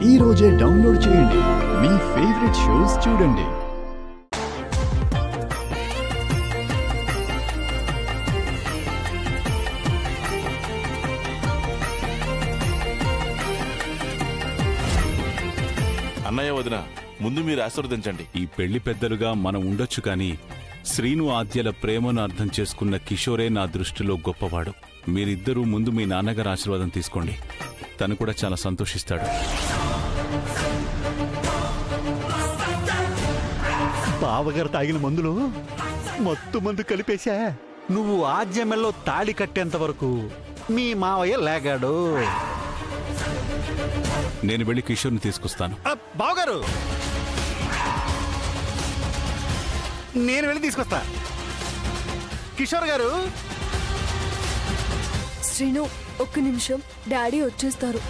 ఈ రోజే డౌన్లోడ్ చేయండి, మీ ఫేవరెట్ షోస్ చూడండి. అన్నయ్య వదిన, ముందు మీరు ఆశీర్వదించండి. ఈ పెళ్లి పెద్దలుగా మనం ఉండొచ్చు కానీ శ్రీను ఆద్యల ప్రేమను అర్థం చేసుకున్న కిషోరే నా దృష్టిలో గొప్పవాడు. మీరిద్దరూ ముందు మీ నాన్నగారు ఆశీర్వాదం తీసుకోండి, తను కూడా చాలా సంతోషిస్తాడు. బావగారు తాగిన మందులో మత్తు మందు కలిపేశా. నువ్వు ఆద్యమెల్లో తాళి కట్టేంత వరకు మీ మావయ్య లేగాడు. నేను వెళ్ళి కిషోర్ని తీసుకొస్తాను. బావగారు, నేను వెళ్ళి తీసుకొస్తా. కిషోర్ గారు. శ్రీను, ఒక్క నిమిషం, డాడీ వచ్చేస్తారు.